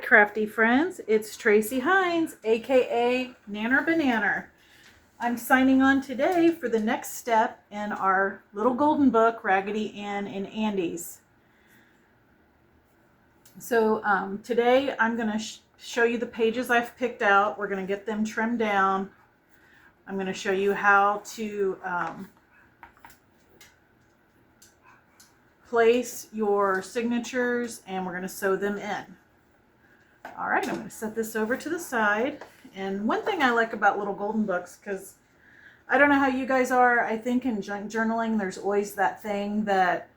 crafty friends, it's Tracie Hinds, aka Nanner BaNanner. I'm signing on today for the next step in our little golden book, Raggedy Ann and Andy's. So today I'm going to show you the pages I've picked out. We're going to get them trimmed down. I'm going to show you how to place your signatures, and we're going to sew them in. All right, I'm going to set this over to the side. And one thing I like about little golden books, because I don't know how you guys are, I think in journaling there's always that thing that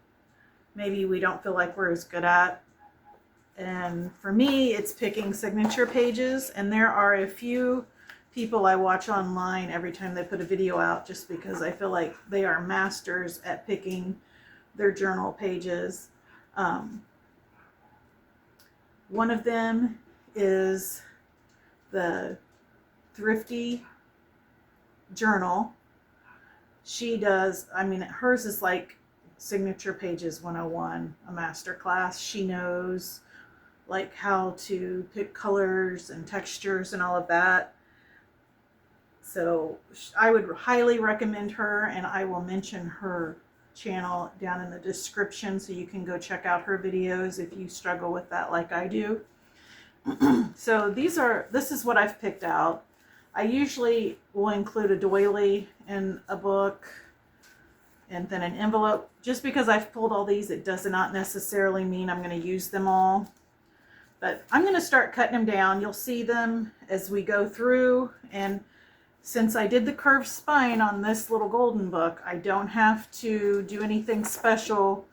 maybe we don't feel like we're as good at. And for me, it's picking signature pages, and there are a few people I watch online every time they put a video out, just because I feel like they are masters at picking their journal pages. One of them is the Thrifty journal. She does, I mean, hers is like Signature Pages 101, a master class. She knows like how to pick colors and textures and all of that. So I would highly recommend her, and I will mention her channel down in the description so you can go check out her videos if you struggle with that like I do. So this is what I've picked out. I usually will include a doily in a book and then an envelope. Just because I've pulled all these, it does not necessarily mean I'm going to use them all. But I'm going to start cutting them down. You'll see them as we go through, and since I did the curved spine on this little golden book, I don't have to do anything special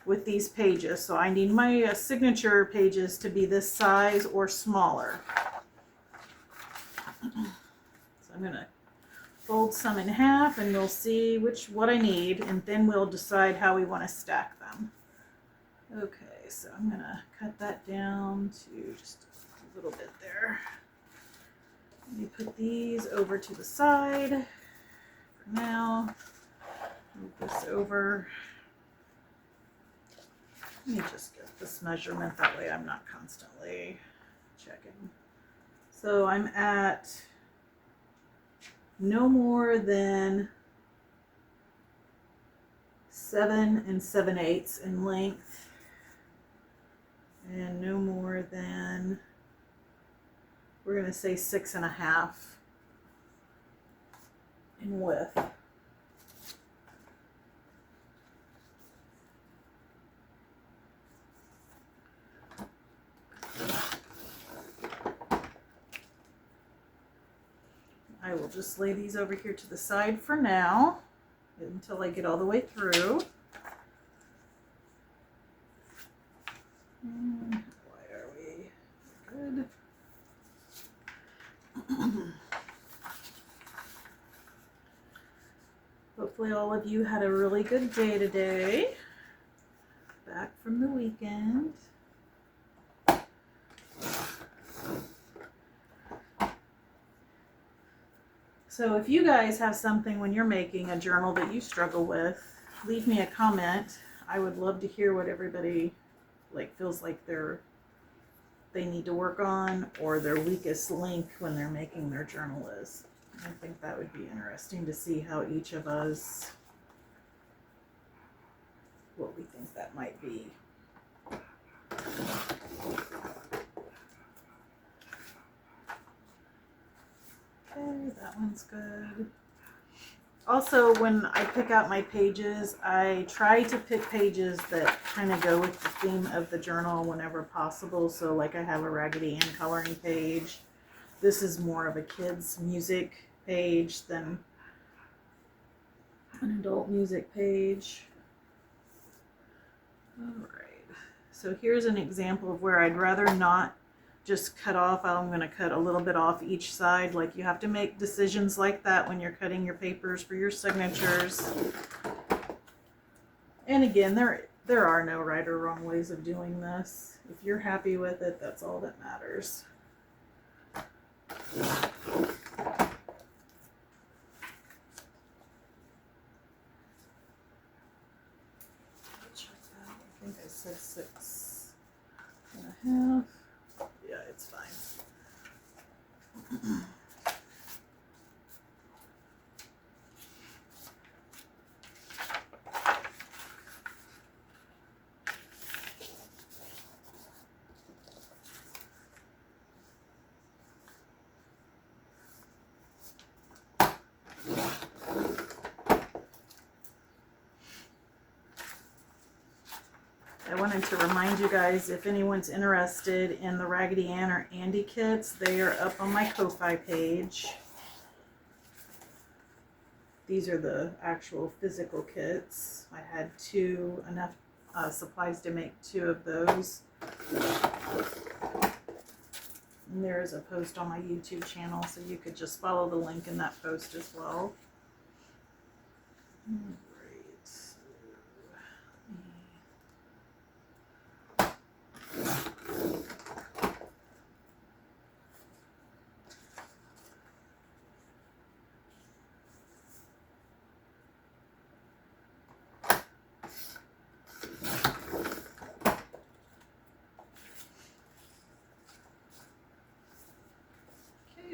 with these pages. So I need my signature pages to be this size or smaller. So I'm going to fold some in half, and you'll see what I need, and then we'll decide how we want to stack them. Okay, so I'm going to cut that down to just a little bit there. Let me put these over to the side for now. Move this over. Let me just get this measurement, that way I'm not constantly checking. So I'm at no more than 7 7/8 in length, and no more than, we're going to say 6 1/2 in width. I will just lay these over here to the side for now until I get all the way through. Why are we good? Hopefully all of you had a really good day today, back from the weekend. So if you guys have something when you're making a journal that you struggle with, leave me a comment. I would love to hear what everybody feels like they need to work on, or their weakest link when they're making their journal is. I think that would be interesting to see how each of us, what we think that might be. Okay, that one's good. Also, when I pick out my pages, I try to pick pages that kind of go with the theme of the journal whenever possible. So like I have a Raggedy Ann coloring page. This is more of a kid's music page than an adult music page. All right, so here's an example of where I'd rather not just cut off. I'm going to cut a little bit off each side. Like, you have to make decisions like that when you're cutting your papers for your signatures. And again, there are no right or wrong ways of doing this. If you're happy with it, that's all that matters. I think I said 6 1/2. Yeah, I wanted to remind you guys, if anyone's interested in the Raggedy Ann or Andy kits, they are up on my Ko-Fi page. These are the actual physical kits. I had enough supplies to make 2 of those. And there is a post on my YouTube channel, so you could just follow the link in that post as well.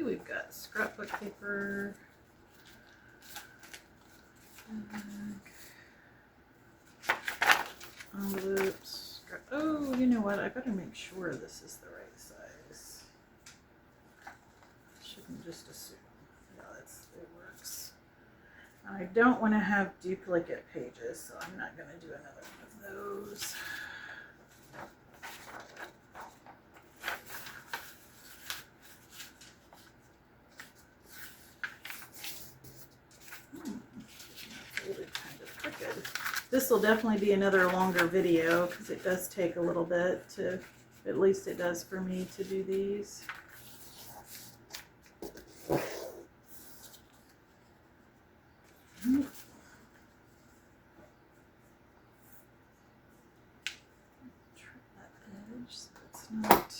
We've got scrapbook paper, envelopes. Oh, you know what? I better make sure this is the right size. Shouldn't just assume. Yeah, it works. And I don't want to have duplicate pages, so I'm not going to do another one of those. This will definitely be another longer video because it does take a little bit to, at least it does for me, to do these. Trim that edge so it's not.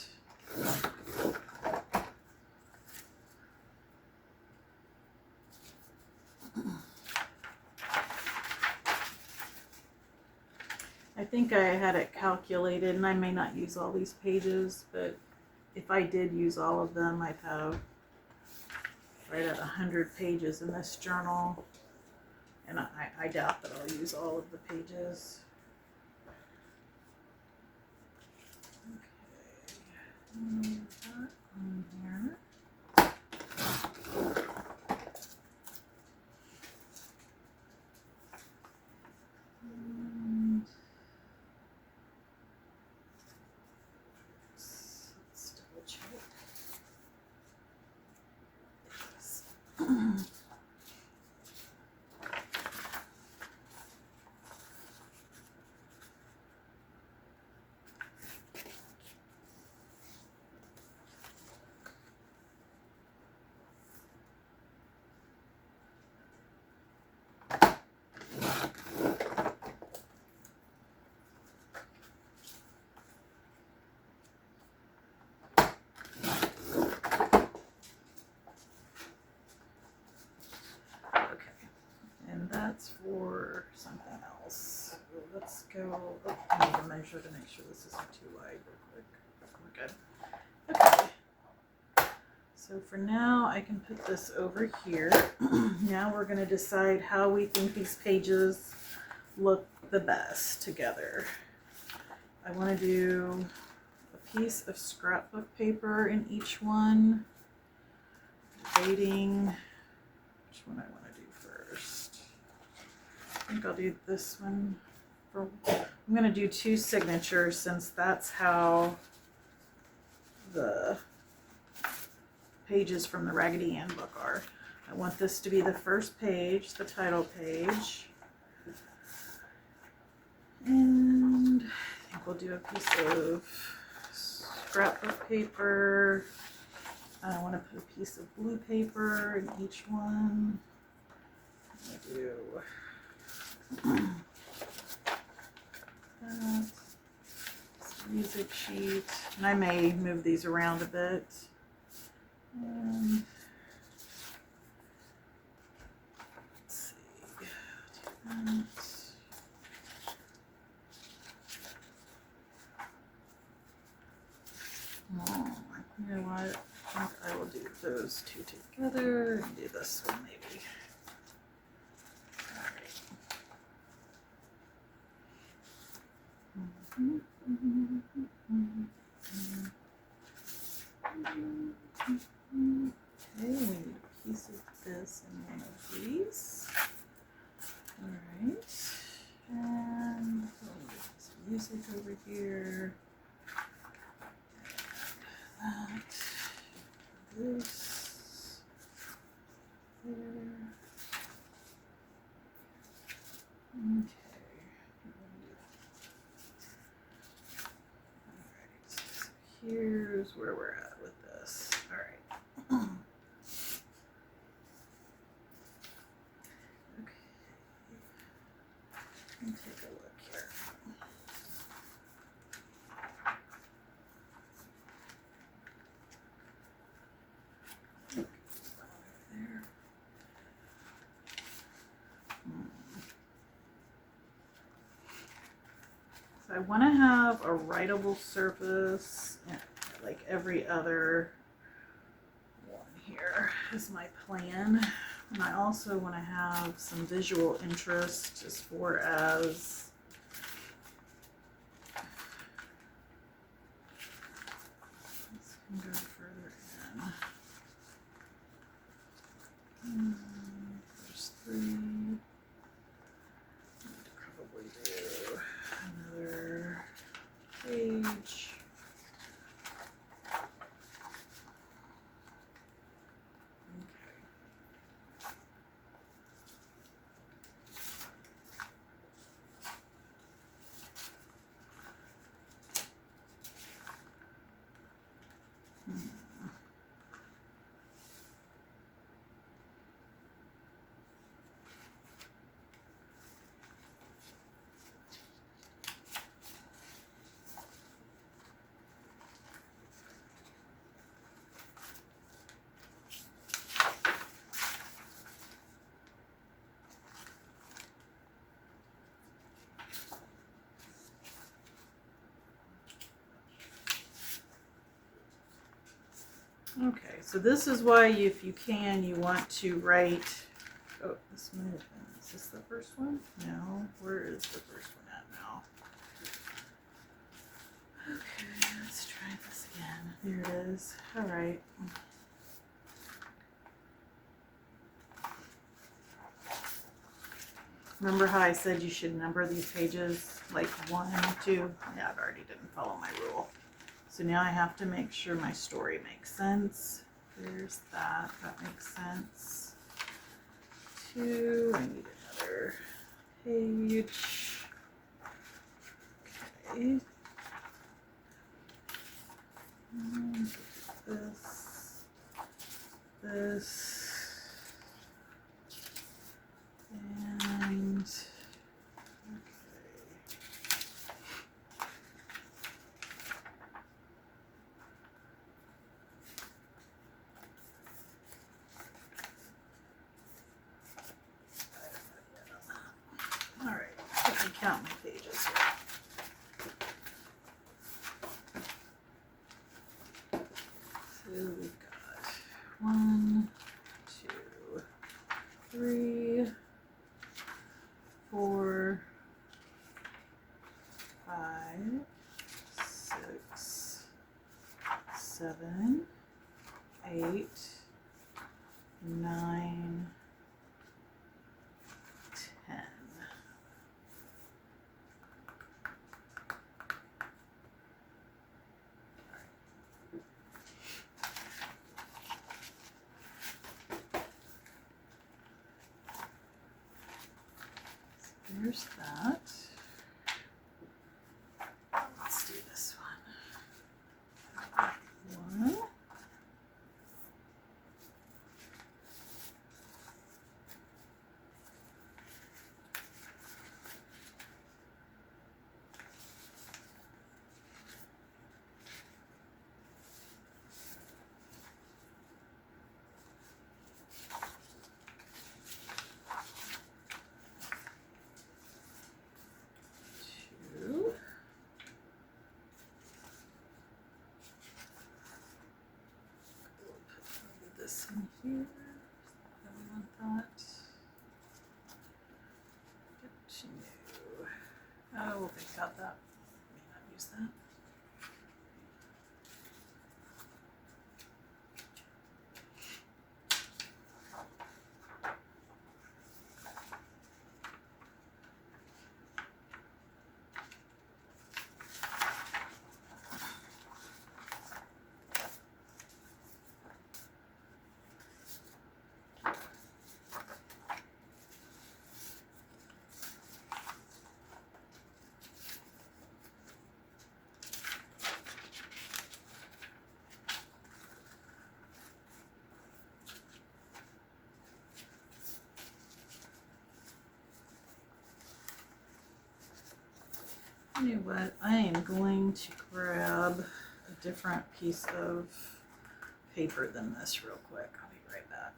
I think I had it calculated, and I may not use all these pages, but if I did use all of them, I'd have right at 100 pages in this journal, and I doubt that I'll use all of the pages. Okay, move that on here. That's for something else. Let's go. Oh, I need to measure to make sure this isn't too wide real quick. We're good. Okay. So for now, I can put this over here. Now we're going to decide how we think these pages look the best together. I want to do a piece of scrapbook paper in each one. Debating which one I want to do first. I think I'll do this one. I'm going to do 2 signatures since that's how the pages from the Raggedy Ann book are. I want this to be the first page, the title page. And I think we'll do a piece of scrapbook paper. I want to put a piece of blue paper in each one. I do that. Music sheet. And I may move these around a bit. Let's see. That. Oh, you know what? I think I will do those 2 together and do this one maybe. Okay, we need a piece of this and one of these. Alright, and we'll get some music over here. this there. Okay. Alright, so here's where we're at with this. Alright. Okay. Let me take a look here. Okay, there. So I want to have a writable surface, like every other one here is my plan. And I also want to have some visual interest as far as this can go further in. There's 3. Probably do another page. Okay, so this is why, if you can, you want to write. Oh, this might have been. Is this the first one? No. Where is the first one at now? Okay, let's try this again. There it is. All right. Remember how I said you should number these pages like 1, 2? Yeah, I already didn't follow my rule. So now I have to make sure my story makes sense. There's that. That makes sense. 2. I need another page. Okay. This. And all right, let me count my pages here. So we've got 1, 2, 3, 4, 5, 6, 7, 8, 9, 10. There's that. Let's do this one. 1. This in here. I want that. Continue. Oh, we'll think about that. May not use that. You know what? I am going to grab a different piece of paper than this real quick. I'll be right back.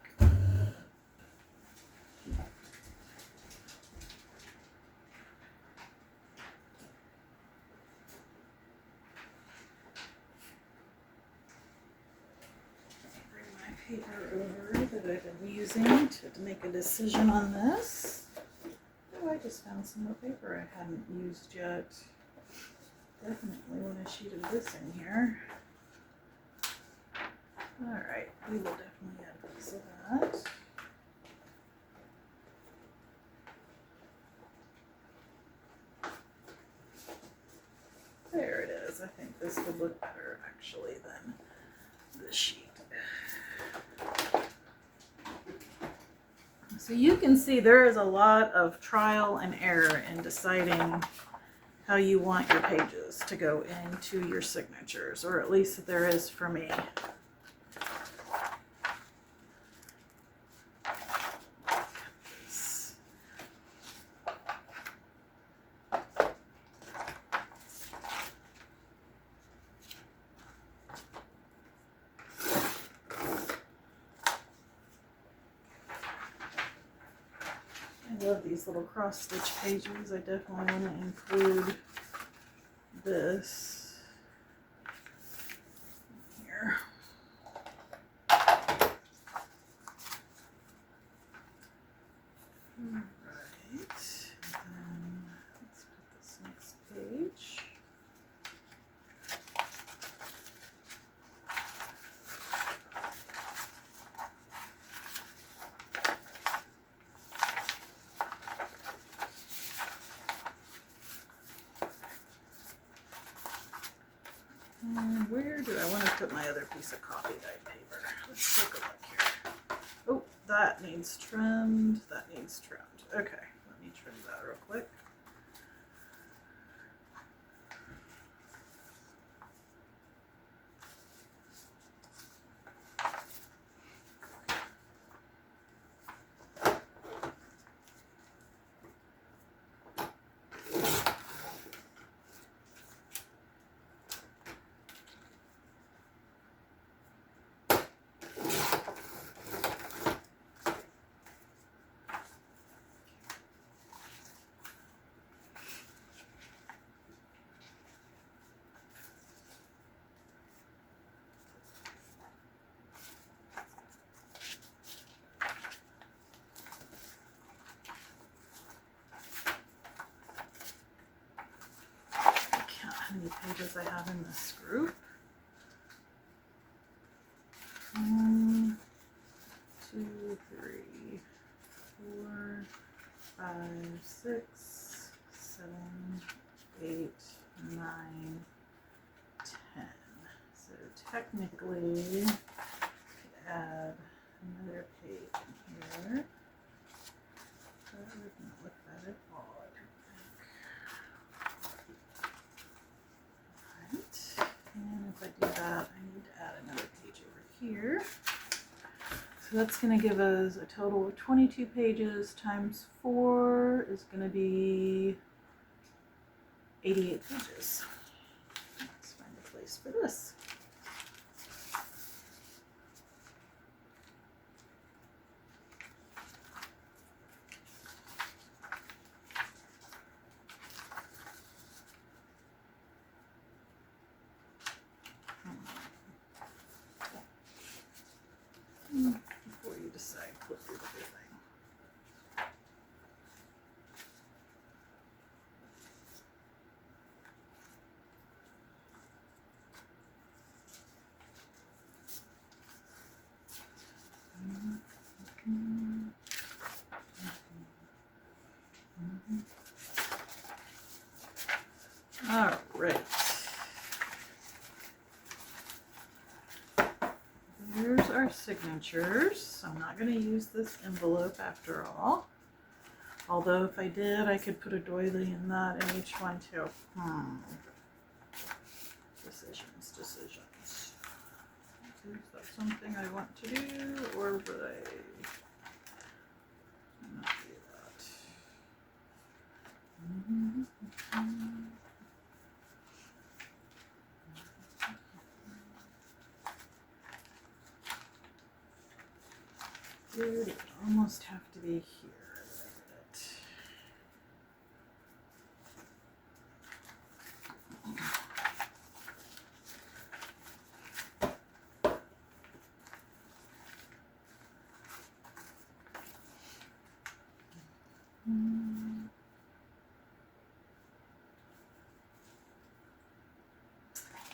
Bring my paper over that I've been using to make a decision on this. Oh, I just found some more paper I hadn't used yet. Definitely want a sheet of this in here. Alright, we will definitely add a piece of that. There it is. I think this would look better actually than the sheet. So you can see there is a lot of trial and error in deciding how you want your pages to go into your signatures, or at least there is for me. I love these little cross stitch pages. I definitely want to include this here. Alright, and then let's put this next page. And where do I want to put my other piece of coffee dyed paper? Let's take a look here. Oh, that needs trimmed. That needs trimmed. Okay, let me trim that real quick. How many pages I have in this group? 1, 2, 3, 4, 5, 6, 7, 8, 9, 10. So technically, I could add another page in here. That would not look bad at all, I don't think. Alright, and if I do that, I need to add another page over here. So that's going to give us a total of 22 pages times 4 is going to be 88 pages. Let's find a place for this. Before you decide, flip through the whole thing. All right. There's our signatures. I'm not going to use this envelope after all. Although if I did, I could put a doily in that in each one too. Decisions. Is that something I want to do, or would I not do that? Dude, it would almost have to be here.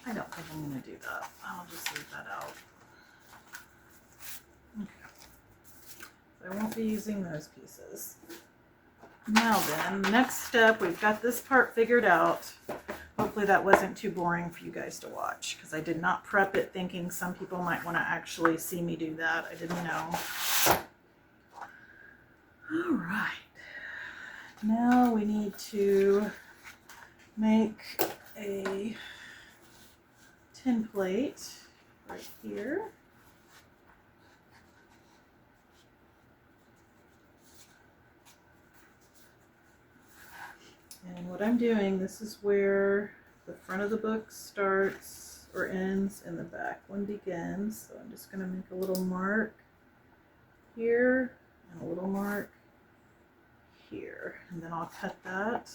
I don't think I'm going to do that. I'll just leave that out. Okay. So I won't be using those pieces. Now then, next step, we've got this part figured out. Hopefully that wasn't too boring for you guys to watch, because I did not prep it thinking some people might want to actually see me do that. I didn't know. All right. Now we need to make a tin plate right here. And what I'm doing, this is where the front of the book starts or ends and the back one begins. So I'm just going to make a little mark here and a little mark here. And then I'll cut that.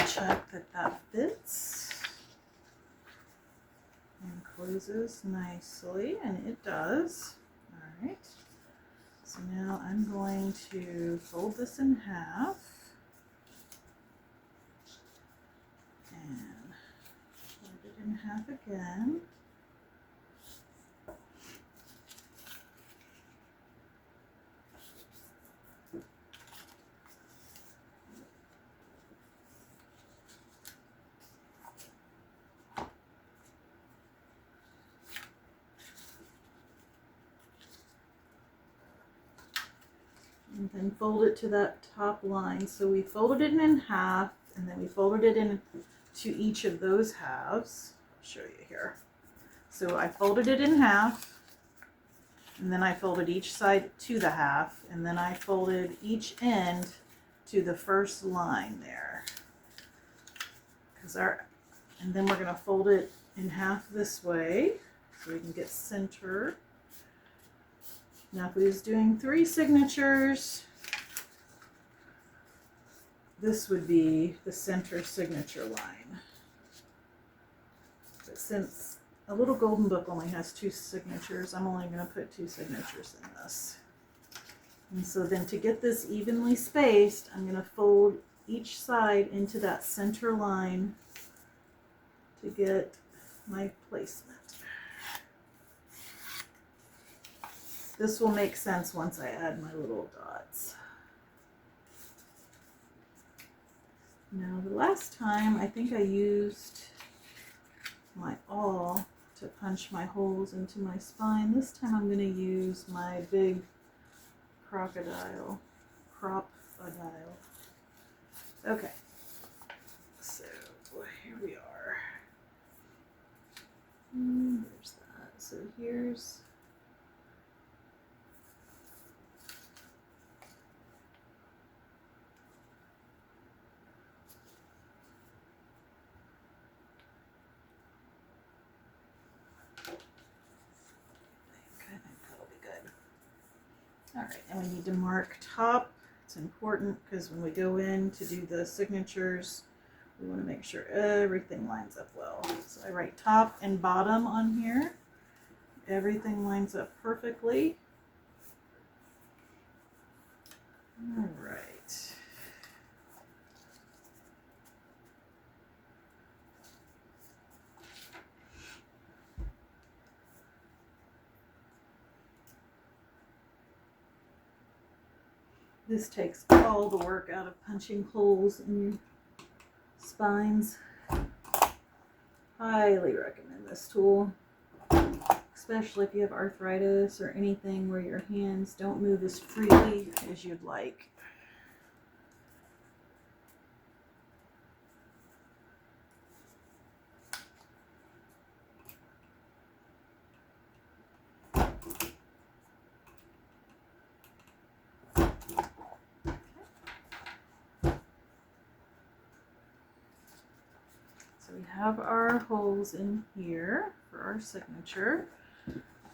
Check that that fits and closes nicely, and it does. All right, so now I'm going to fold this in half and fold it in half again. And then fold it to that top line. So we folded it in half, and then we folded it into each of those halves. I'll show you here. So I folded it in half, and then I folded each side to the half, and then I folded each end to the first line there. And then we're going to fold it in half this way so we can get center. Now if we was doing 3 signatures, this would be the center signature line. But since a little golden book only has 2 signatures, I'm only going to put 2 signatures in this. And so then to get this evenly spaced, I'm going to fold each side into that center line to get my placement. This will make sense once I add my little dots. Now the last time I think I used my awl to punch my holes into my spine. This time I'm going to use my big crop-a-dile. Okay, so here we are. There's that. So here's all right, and we need to mark top. It's important because when we go in to do the signatures, we want to make sure everything lines up well. So I write top and bottom on here. Everything lines up perfectly. All right. This takes all the work out of punching holes in your spines. Highly recommend this tool. especially if you have arthritis or anything where your hands don't move as freely as you'd like. So we have our holes in here for our signature.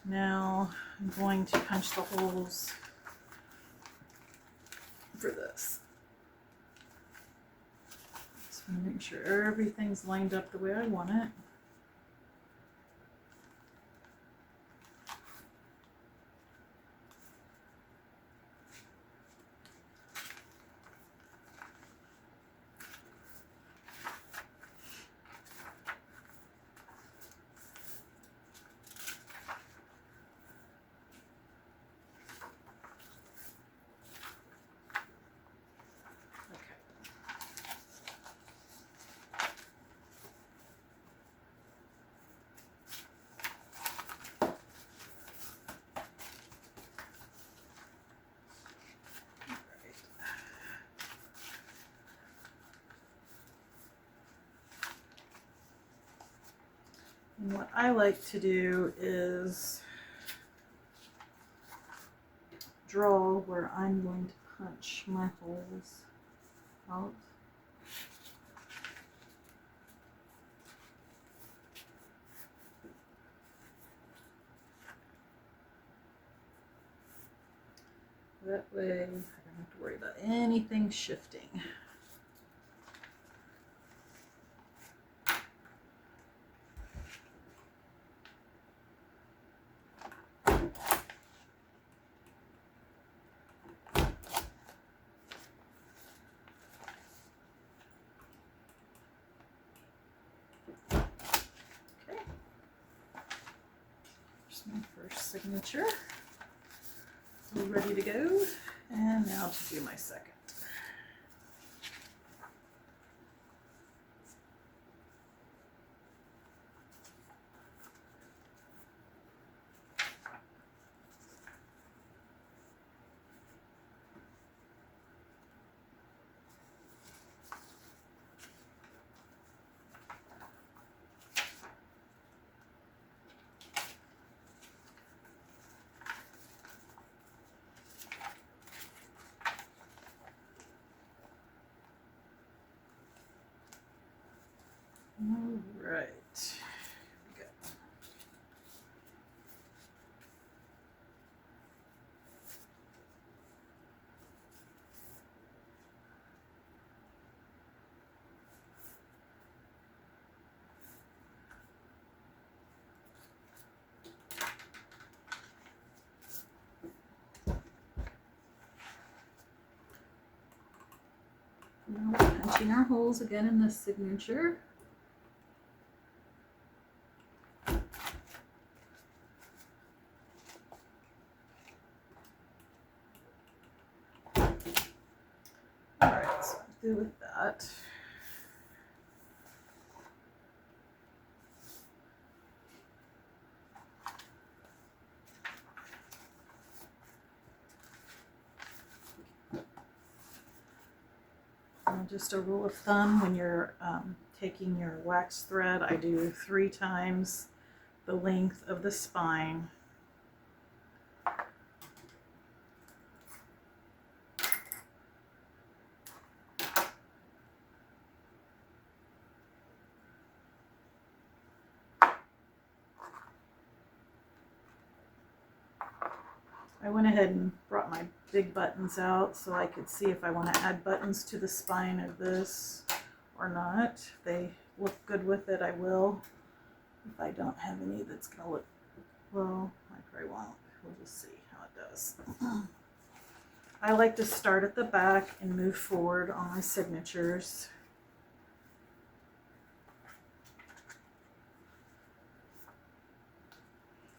Now I'm going to punch the holes for this. Just want to make sure everything's lined up the way I want it. And what I like to do is draw where I'm going to punch my holes out. That way I don't have to worry about anything shifting. My first signature. All ready to go. And now to do my second. All right. Here we go. Now we're punching our holes again in this signature. Alright, so I'm through with that. Now just a rule of thumb, when you're taking your wax thread, I do 3 times the length of the spine. I went ahead and brought my big buttons out so I could see if I want to add buttons to the spine of this or not. If they look good with it, I will. If I don't have any that's going to look, well, I probably won't. We'll just see how it does. I like to start at the back and move forward on my signatures.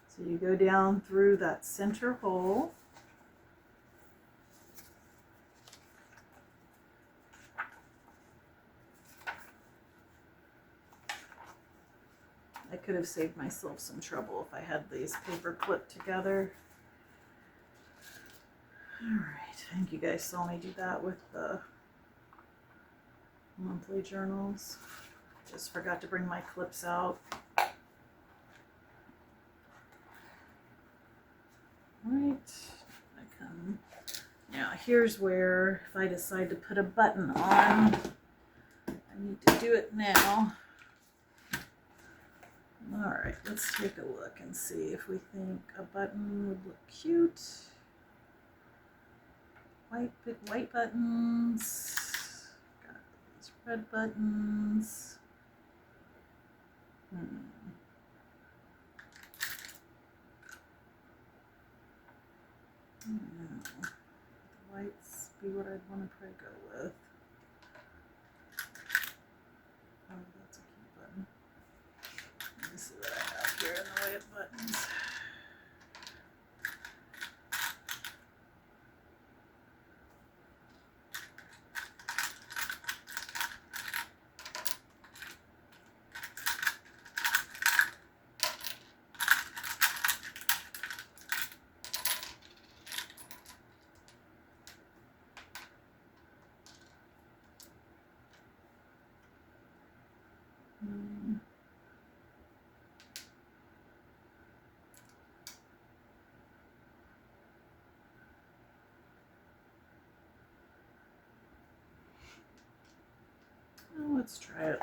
So you go down through that center hole. I could have saved myself some trouble if I had these paper clipped together. Alright, I think you guys saw me do that with the monthly journals. Just forgot to bring my clips out. Alright, now here's where if I decide to put a button on, I need to do it now. Alright, let's take a look and see if we think a button would look cute. White buttons. Got these red buttons. The whites be what I'd want to probably go with. Oh, that's a cute button. Let me see what I have here in the way of buttons. Well, let's try it.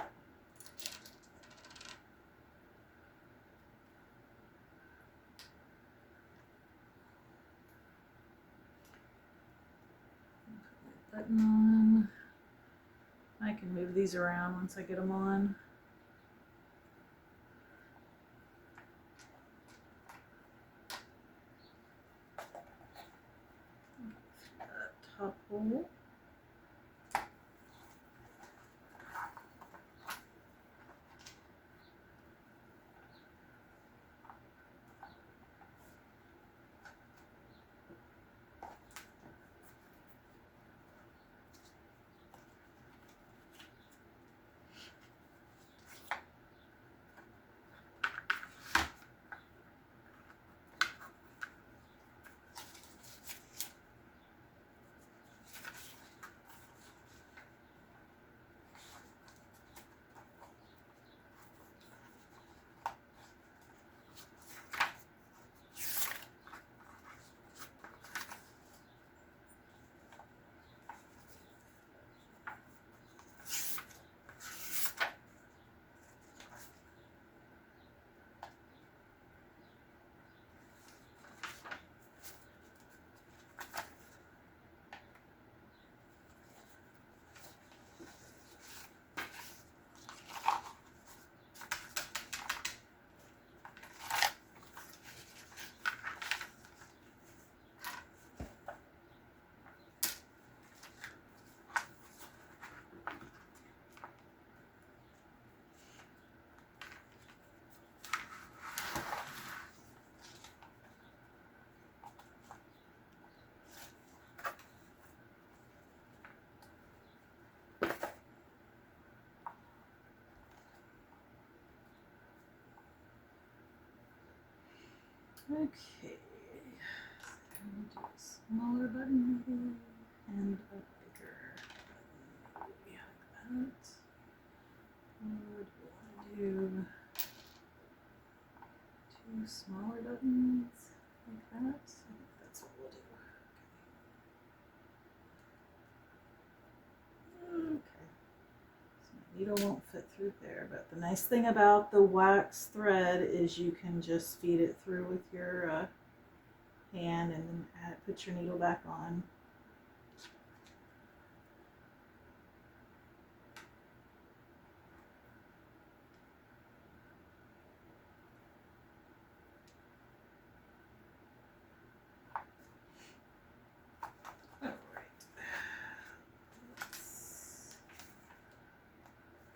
Button on. I can move these around once I get them on. That top hole. Okay, do a smaller button maybe, and a bigger button maybe like that. Or do we want to do 2 smaller buttons like that? I think that's what we'll do. Okay. Needle won't fit through there, but the nice thing about the wax thread is you can just feed it through with your hand and then put your needle back on. All right. Let's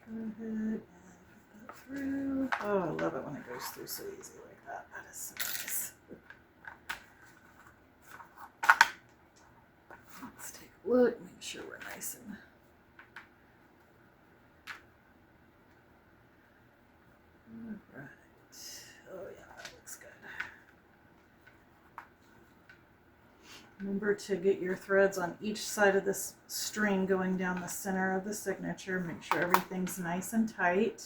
go ahead and put that through. Oh, I love it when it goes through so easy like that. That is so nice. Let's take a look, make sure we're nice and all right. Remember to get your threads on each side of this string going down the center of the signature. Make sure everything's nice and tight.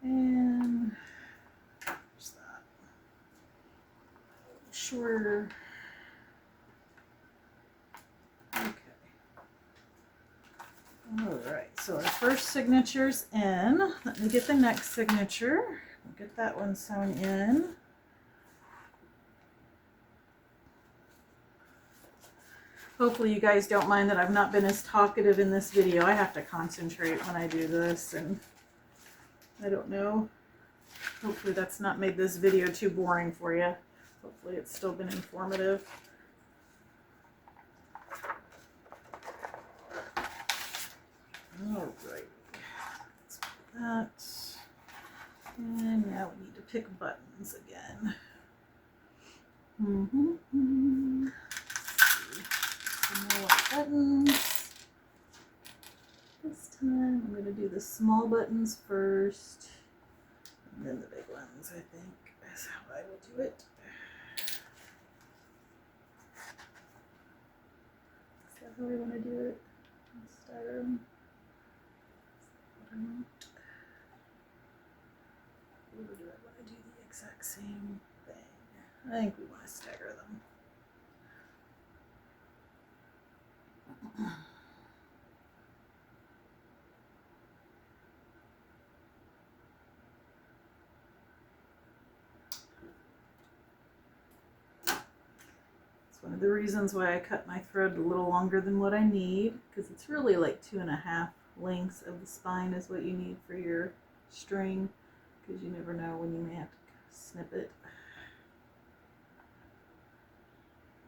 And there's that shorter. Okay. All right, so our first signature's in. Let me get the next signature. We'll get that one sewn in. Hopefully you guys don't mind that I've not been as talkative in this video. I have to concentrate when I do this, and I don't know. Hopefully that's not made this video too boring for you. Hopefully it's still been informative. All right, let's put that. And now we need to pick buttons again. Some more white buttons. This time I'm going to do the small buttons first, and then the big ones, I think, is how I will do it. Is that how I want to do it? Start them. Or do I want to do the exact same thing? I think we want to stagger them. It's one of the reasons why I cut my thread a little longer than what I need, because it's really like 2.5 lengths of the spine is what you need for your string, because you never know when you may have to snip it.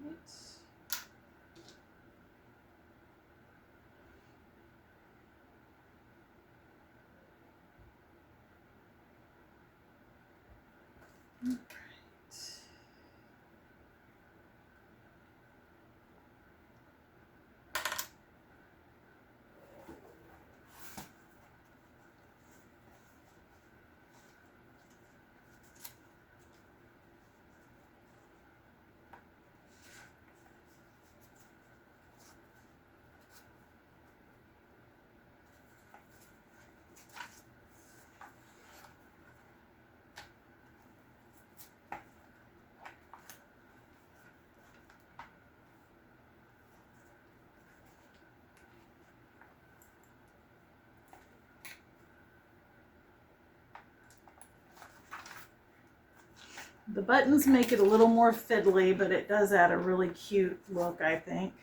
Right. All right. The buttons make it a little more fiddly, but it does add a really cute look, I think.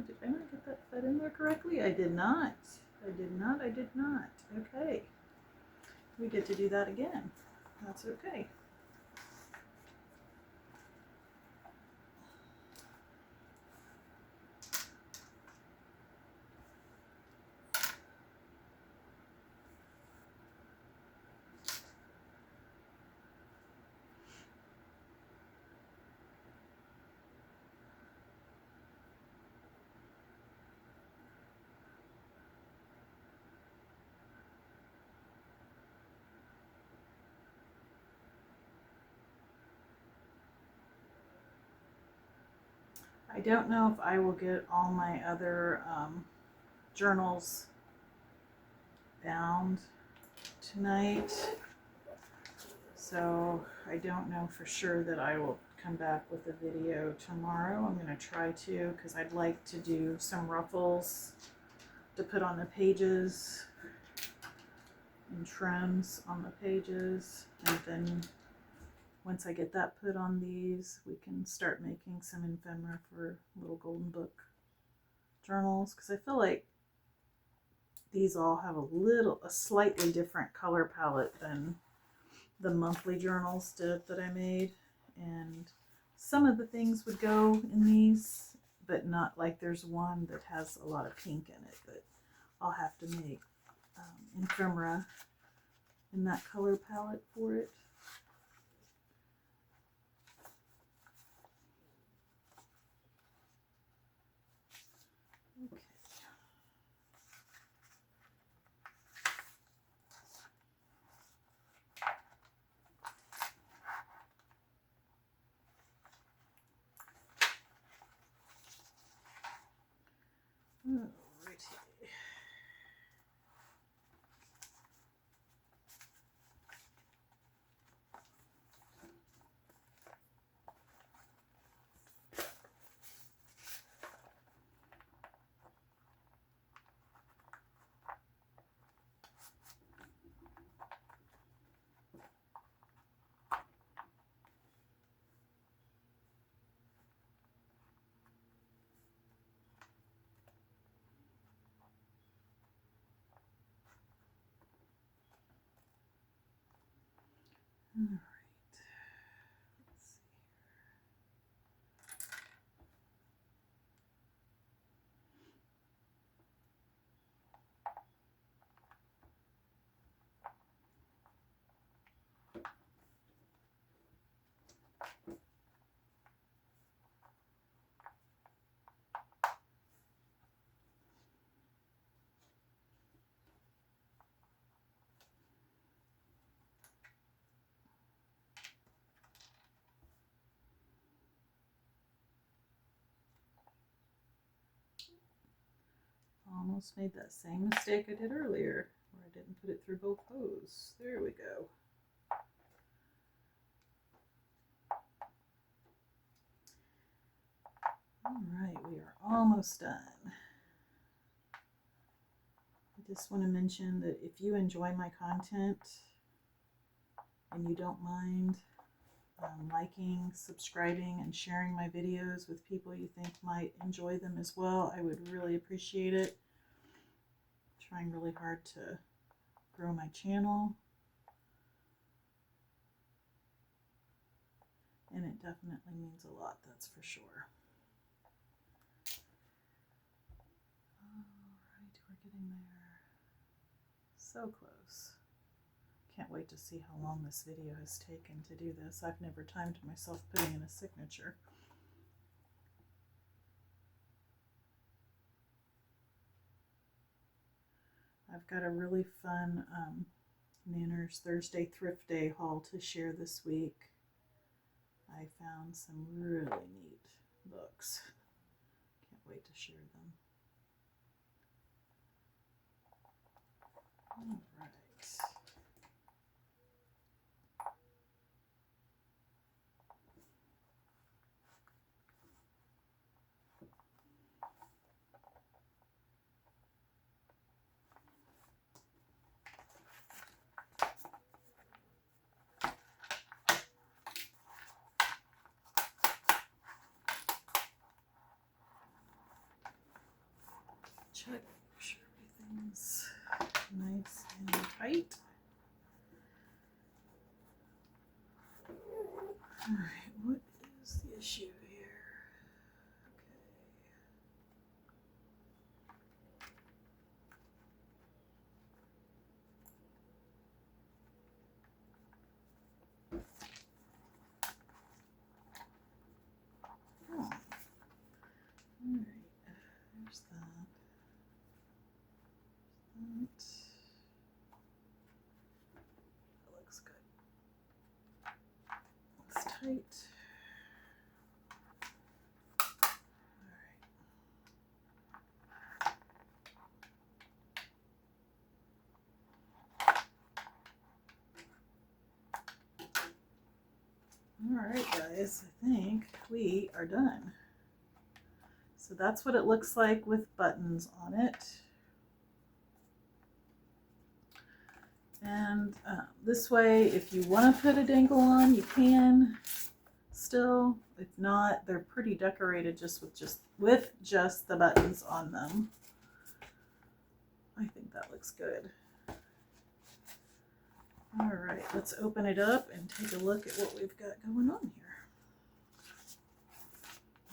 Did I not get that fed in there correctly? I did not. I did not. I did not. Okay. We get to do that again. That's okay. I don't know if I will get all my other journals bound tonight, so I don't know for sure that I will come back with a video tomorrow. I'm going to try to, because I'd like to do some ruffles to put on the pages and trims on the pages, and then once I get that put on these, we can start making some ephemera for little golden book journals, because I feel like these all have a slightly different color palette than the monthly journals that I made, and some of the things would go in these, but not like there's one that has a lot of pink in it that I'll have to make ephemera in that color palette for it. Okay. Alrighty. All right. Let's see. Almost made that same mistake I did earlier, where I didn't put it through both hose. There we go. All right, we are almost done. I just want to mention that if you enjoy my content and you don't mind liking, subscribing, and sharing my videos with people you think might enjoy them as well, I would really appreciate it. I'm trying really hard to grow my channel, and it definitely means a lot, that's for sure. Alright, we're getting there. So close. Can't wait to see how long this video has taken to do this. I've never timed myself putting in a signature. I've got a really fun Nanner's Thursday Thrift Day haul to share this week. I found some really neat books. Can't wait to share them. All right. Check, make sure everything's nice and tight. All right, what is the issue here? Okay. Oh. All right, there's that. That looks good. It's tight. Alright guys, I think we are done. So that's what it looks like with buttons on it. And this way, if you want to put a dangle on, you can still. If not, they're pretty decorated just with just the buttons on them. I think that looks good. All right, let's open it up and take a look at what we've got going on here.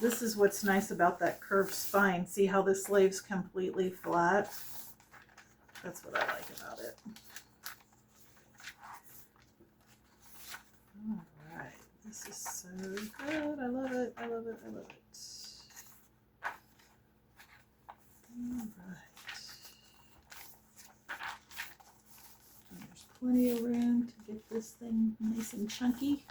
This is what's nice about that curved spine. See how this lays completely flat? That's what I like about it. All right, this is so good. I love it, I love it, I love it. All right. And there's plenty of room to get this thing nice and chunky.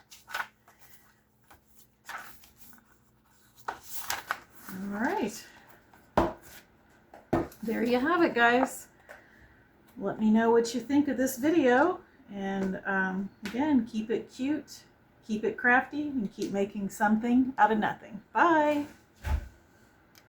All right. There you have it, guys. Let me know what you think of this video. And again, keep it cute, keep it crafty, and keep making something out of nothing. Bye.